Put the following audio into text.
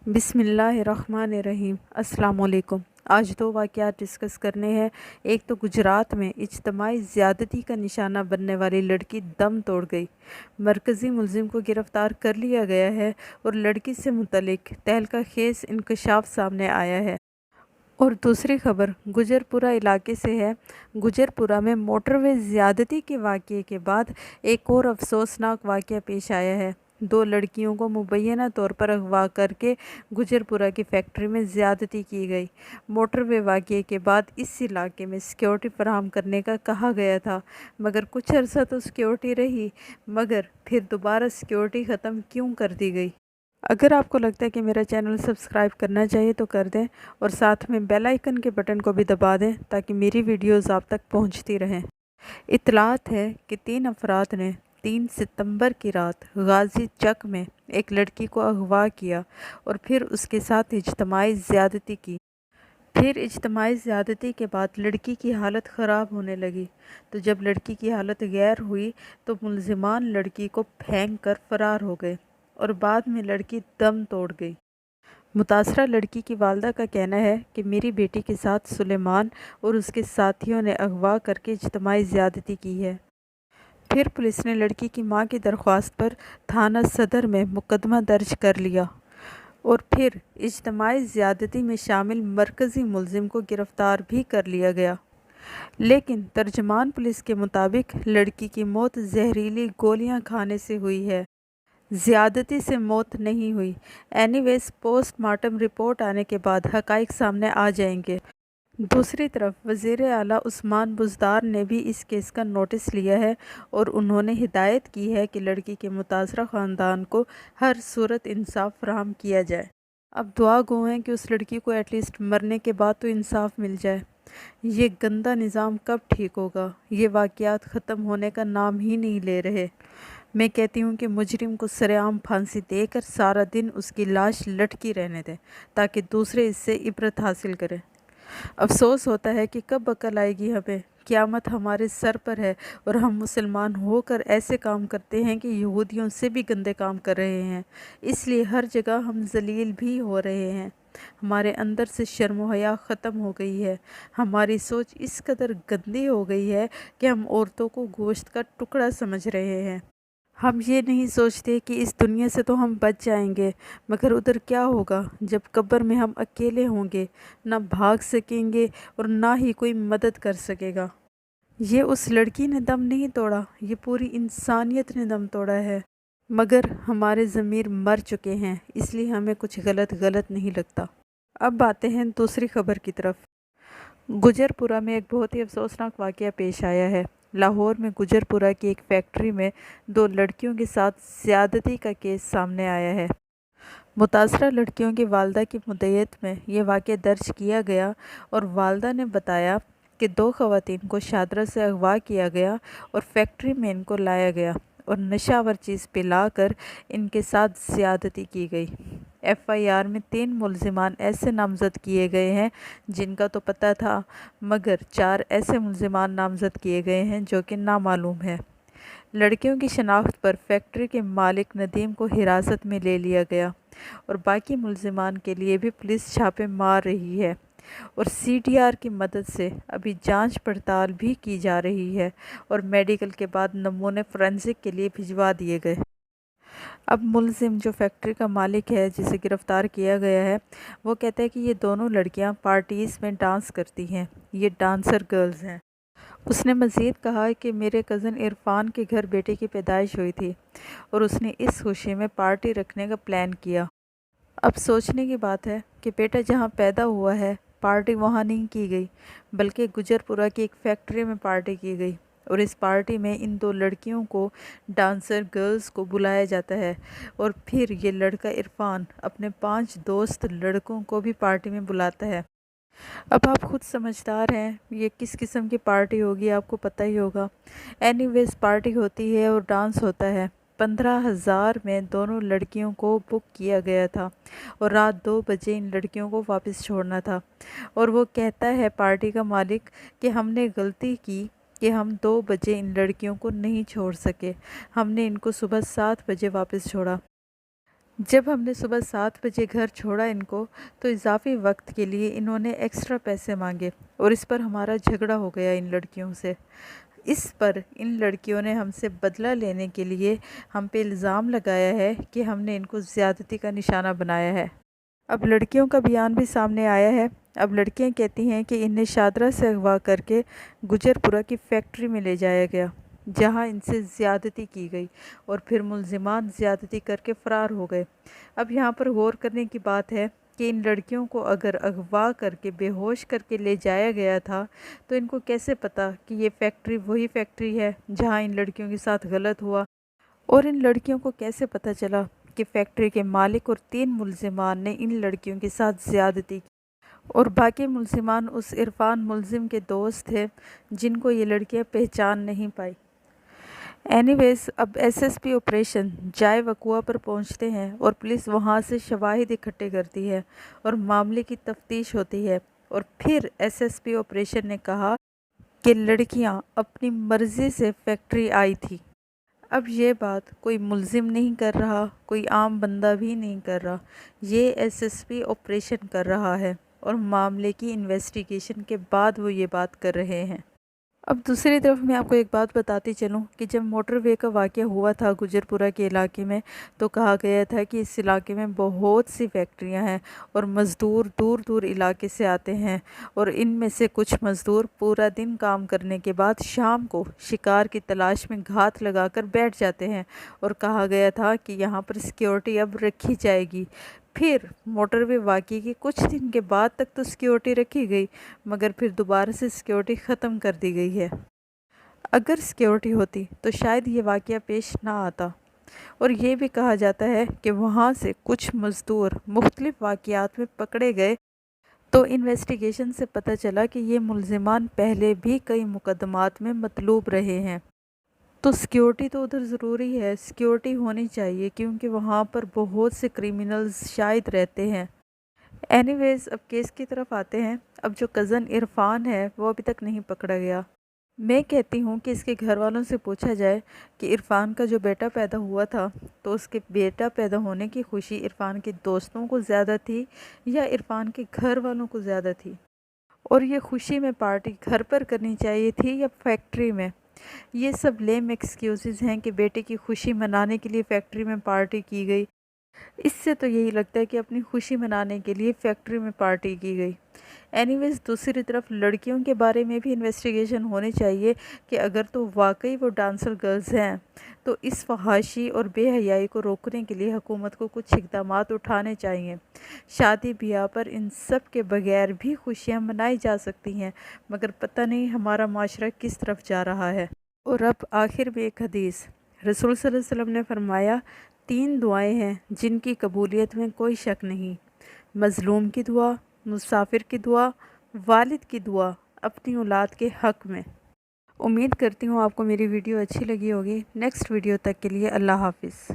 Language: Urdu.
بسم اللہ الرحمن الرحیم۔ السلام علیکم۔ آج دو واقعات ڈسکس کرنے ہیں۔ ایک تو گجرات میں اجتماعی زیادتی کا نشانہ بننے والی لڑکی دم توڑ گئی، مرکزی ملزم کو گرفتار کر لیا گیا ہے اور لڑکی سے متعلق تہلکہ خیز انکشاف سامنے آیا ہے۔ اور دوسری خبر گجرپورہ علاقے سے ہے۔ گجرپورہ میں موٹر وے زیادتی کے واقعے کے بعد ایک اور افسوسناک واقعہ پیش آیا ہے۔ دو لڑکیوں کو مبینہ طور پر اغوا کر کے گجرپورہ کی فیکٹری میں زیادتی کی گئی۔ موٹر وے واقعے کے بعد اس علاقے میں سیکیورٹی فراہم کرنے کا کہا گیا تھا، مگر کچھ عرصہ تو سیکیورٹی رہی، مگر پھر دوبارہ سیکیورٹی ختم کیوں کر دی گئی؟ اگر آپ کو لگتا ہے کہ میرا چینل سبسکرائب کرنا چاہیے تو کر دیں اور ساتھ میں بیل آئیکن کے بٹن کو بھی دبا دیں تاکہ میری ویڈیوز آپ تک پہنچتی رہیں۔ اطلاعات ہے کہ 3 افراد نے 3 ستمبر کی رات غازی چک میں ایک لڑکی کو اغوا کیا اور پھر اس کے ساتھ اجتماعی زیادتی کی۔ پھر اجتماعی زیادتی کے بعد لڑکی کی حالت خراب ہونے لگی، تو جب لڑکی کی حالت غیر ہوئی تو ملزمان لڑکی کو پھینک کر فرار ہو گئے اور بعد میں لڑکی دم توڑ گئی۔ متاثرہ لڑکی کی والدہ کا کہنا ہے کہ میری بیٹی کے ساتھ سلیمان اور اس کے ساتھیوں نے اغوا کر کے اجتماعی زیادتی کی ہے۔ پھر پولیس نے لڑکی کی ماں کی درخواست پر تھانہ صدر میں مقدمہ درج کر لیا اور پھر اجتماعی زیادتی میں شامل مرکزی ملزم کو گرفتار بھی کر لیا گیا، لیکن ترجمان پولیس کے مطابق لڑکی کی موت زہریلی گولیاں کھانے سے ہوئی ہے، زیادتی سے موت نہیں ہوئی۔ اینی ویز پوسٹ مارٹم رپورٹ آنے کے بعد حقائق سامنے آ جائیں گے۔ دوسری طرف وزیر اعلیٰ عثمان بزدار نے بھی اس کیس کا نوٹس لیا ہے اور انہوں نے ہدایت کی ہے کہ لڑکی کے متاثرہ خاندان کو ہر صورت انصاف فراہم کیا جائے۔ اب دعا گو ہیں کہ اس لڑکی کو ایٹ لیسٹ مرنے کے بعد تو انصاف مل جائے۔ یہ گندا نظام کب ٹھیک ہوگا؟ یہ واقعات ختم ہونے کا نام ہی نہیں لے رہے۔ میں کہتی ہوں کہ مجرم کو سرعام پھانسی دے کر سارا دن اس کی لاش لٹکی رہنے دیں تاکہ دوسرے اس سے عبرت حاصل کریں۔ افسوس ہوتا ہے کہ کب عقل آئے گی ہمیں؟ قیامت ہمارے سر پر ہے اور ہم مسلمان ہو کر ایسے کام کرتے ہیں کہ یہودیوں سے بھی گندے کام کر رہے ہیں، اس لیے ہر جگہ ہم ذلیل بھی ہو رہے ہیں۔ ہمارے اندر سے شرم و حیا ختم ہو گئی ہے، ہماری سوچ اس قدر گندی ہو گئی ہے کہ ہم عورتوں کو گوشت کا ٹکڑا سمجھ رہے ہیں۔ ہم یہ نہیں سوچتے کہ اس دنیا سے تو ہم بچ جائیں گے، مگر ادھر کیا ہوگا جب قبر میں ہم اکیلے ہوں گے، نہ بھاگ سکیں گے اور نہ ہی کوئی مدد کر سکے گا۔ یہ اس لڑکی نے دم نہیں توڑا، یہ پوری انسانیت نے دم توڑا ہے، مگر ہمارے ضمیر مر چکے ہیں، اس لیے ہمیں کچھ غلط نہیں لگتا۔ اب آتے ہیں دوسری خبر کی طرف۔ گجرپورہ میں ایک بہت ہی افسوسناک واقعہ پیش آیا ہے۔ لاہور میں گجرپورہ کی ایک فیکٹری میں 2 لڑکیوں کے ساتھ زیادتی کا کیس سامنے آیا ہے۔ متاثرہ لڑکیوں کی والدہ کی مدعیت میں یہ واقعہ درج کیا گیا اور والدہ نے بتایا کہ 2 خواتین کو شاہدرہ سے اغوا کیا گیا اور فیکٹری میں ان کو لایا گیا اور نشہ آور چیز پلا کر ان کے ساتھ زیادتی کی گئی۔ ایف آئی آر میں 3 ملزمان ایسے نامزد کیے گئے ہیں جن کا تو پتہ تھا، مگر 4 ایسے ملزمان نامزد کیے گئے ہیں جو کہ نامعلوم ہیں۔ لڑکیوں کی شناخت پر فیکٹری کے مالک ندیم کو حراست میں لے لیا گیا اور باقی ملزمان کے لیے بھی پولیس چھاپے مار رہی ہے اور سی ڈی آر کی مدد سے ابھی جانچ پڑتال بھی کی جا رہی ہے اور میڈیکل کے بعد نمونے فورینسک کے لیے بھجوا دیے گئے۔ اب ملزم جو فیکٹری کا مالک ہے جسے گرفتار کیا گیا ہے، وہ کہتا ہے کہ یہ دونوں لڑکیاں پارٹیز میں ڈانس کرتی ہیں، یہ ڈانسر گرلز ہیں۔ اس نے مزید کہا کہ میرے کزن عرفان کے گھر بیٹے کی پیدائش ہوئی تھی اور اس نے اس خوشی میں پارٹی رکھنے کا پلان کیا۔ اب سوچنے کی بات ہے کہ بیٹا جہاں پیدا ہوا ہے پارٹی وہاں نہیں کی گئی، بلکہ گجرپورہ کی ایک فیکٹری میں پارٹی کی گئی اور اس پارٹی میں ان 2 لڑکیوں کو، ڈانسر گرلز کو بلایا جاتا ہے اور پھر یہ لڑکا عرفان اپنے 5 دوست لڑکوں کو بھی پارٹی میں بلاتا ہے۔ اب آپ خود سمجھدار ہیں یہ کس قسم کی پارٹی ہوگی، آپ کو پتہ ہی ہوگا۔ اینی ویز پارٹی ہوتی ہے اور ڈانس ہوتا ہے۔ 15,000 میں دونوں لڑکیوں کو بک کیا گیا تھا اور رات 2 بجے ان لڑکیوں کو واپس چھوڑنا تھا، اور وہ کہتا ہے پارٹی کا مالک کہ ہم نے غلطی کی کہ ہم 2 بجے ان لڑکیوں کو نہیں چھوڑ سکے، ہم نے ان کو صبح 7 بجے واپس چھوڑا۔ جب ہم نے صبح 7 بجے گھر چھوڑا ان کو تو اضافی وقت کے لیے انہوں نے ایکسٹرا پیسے مانگے اور اس پر ہمارا جھگڑا ہو گیا ان لڑکیوں سے۔ اس پر ان لڑکیوں نے ہم سے بدلہ لینے کے لیے ہم پہ الزام لگایا ہے کہ ہم نے ان کو زیادتی کا نشانہ بنایا ہے۔ اب لڑکیوں کا بیان بھی سامنے آیا ہے۔ اب لڑکیاں کہتی ہیں کہ انہیں شادرہ سے اغوا کر کے گجرپورہ کی فیکٹری میں لے جایا گیا، جہاں ان سے زیادتی کی گئی اور پھر ملزمان زیادتی کر کے فرار ہو گئے۔ اب یہاں پر غور کرنے کی بات ہے کہ ان لڑکیوں کو اگر اغوا کر کے بے ہوش کر کے لے جایا گیا تھا تو ان کو کیسے پتہ کہ یہ فیکٹری وہی فیکٹری ہے جہاں ان لڑکیوں کے ساتھ غلط ہوا، اور ان لڑکیوں کو کیسے پتہ چلا کہ فیکٹری کے مالک اور 3 ملزمان نے ان لڑکیوں کے ساتھ زیادتی کی اور باقی ملزمان اس عرفان ملزم کے دوست تھے جن کو یہ لڑکیاں پہچان نہیں پائی۔ اینی ویز اب ایس ایس پی آپریشن جائے وقوع پر پہنچتے ہیں اور پولیس وہاں سے شواہد اکٹھے کرتی ہے اور معاملے کی تفتیش ہوتی ہے، اور پھر ایس ایس پی آپریشن نے کہا کہ لڑکیاں اپنی مرضی سے فیکٹری آئی تھی۔ اب یہ بات کوئی ملزم نہیں کر رہا، کوئی عام بندہ بھی نہیں کر رہا، یہ ایس ایس پی آپریشن کر رہا ہے اور معاملے کی انویسٹیگیشن کے بعد وہ یہ بات کر رہے ہیں۔ اب دوسری طرف میں آپ کو ایک بات بتاتی چلوں کہ جب موٹر وے کا واقعہ ہوا تھا گجرپورہ کے علاقے میں تو کہا گیا تھا کہ اس علاقے میں بہت سی فیکٹریاں ہیں اور مزدور دور دور علاقے سے آتے ہیں، اور ان میں سے کچھ مزدور پورا دن کام کرنے کے بعد شام کو شکار کی تلاش میں گھات لگا کر بیٹھ جاتے ہیں، اور کہا گیا تھا کہ یہاں پر سیکیورٹی اب رکھی جائے گی۔ پھر موٹر وے واقعے کے کچھ دن کے بعد تک تو سیکیورٹی رکھی گئی، مگر پھر دوبارہ سے سیکیورٹی ختم کر دی گئی ہے۔ اگر سیکیورٹی ہوتی تو شاید یہ واقعہ پیش نہ آتا، اور یہ بھی کہا جاتا ہے کہ وہاں سے کچھ مزدور مختلف واقعات میں پکڑے گئے تو انویسٹیگیشن سے پتہ چلا کہ یہ ملزمان پہلے بھی کئی مقدمات میں مطلوب رہے ہیں۔ تو سیکیورٹی تو ادھر ضروری ہے، سیکیورٹی ہونی چاہیے کیونکہ وہاں پر بہت سے کرمنلز شاید رہتے ہیں۔ اینی ویز اب کیس کی طرف آتے ہیں۔ اب جو کزن عرفان ہے وہ ابھی تک نہیں پکڑا گیا۔ میں کہتی ہوں کہ اس کے گھر والوں سے پوچھا جائے کہ عرفان کا جو بیٹا پیدا ہوا تھا تو اس کے بیٹا پیدا ہونے کی خوشی عرفان کے دوستوں کو زیادہ تھی یا عرفان کے گھر والوں کو زیادہ تھی، اور یہ خوشی میں پارٹی گھر پر کرنی چاہیے تھی یا فیکٹری میں؟ یہ سب لیم ایکسکیوزز ہیں کہ بیٹے کی خوشی منانے کے لیے فیکٹری میں پارٹی کی گئی۔ اس سے تو یہی لگتا ہے کہ اپنی خوشی منانے کے لیے فیکٹری میں پارٹی کی گئی۔ اینی ویز دوسری طرف لڑکیوں کے بارے میں بھی انویسٹیگیشن ہونی چاہیے کہ اگر تو واقعی وہ ڈانسر گرلز ہیں تو اس فحاشی اور بے حیائی کو روکنے کے لیے حکومت کو کچھ اقدامات اٹھانے چاہیے۔ شادی بیاہ پر ان سب کے بغیر بھی خوشیاں منائی جا سکتی ہیں، مگر پتہ نہیں ہمارا معاشرہ کس طرف جا رہا ہے۔ اور اب آخر میں ایک حدیث، رسول صلی اللہ علیہ وسلم نے فرمایا 3 دعائیں ہیں جن کی قبولیت میں کوئی شک نہیں: مظلوم کی دعا، مسافر کی دعا، والد کی دعا اپنی اولاد کے حق میں۔ امید کرتی ہوں آپ کو میری ویڈیو اچھی لگی ہوگی۔ نیکسٹ ویڈیو تک کے لیے اللہ حافظ۔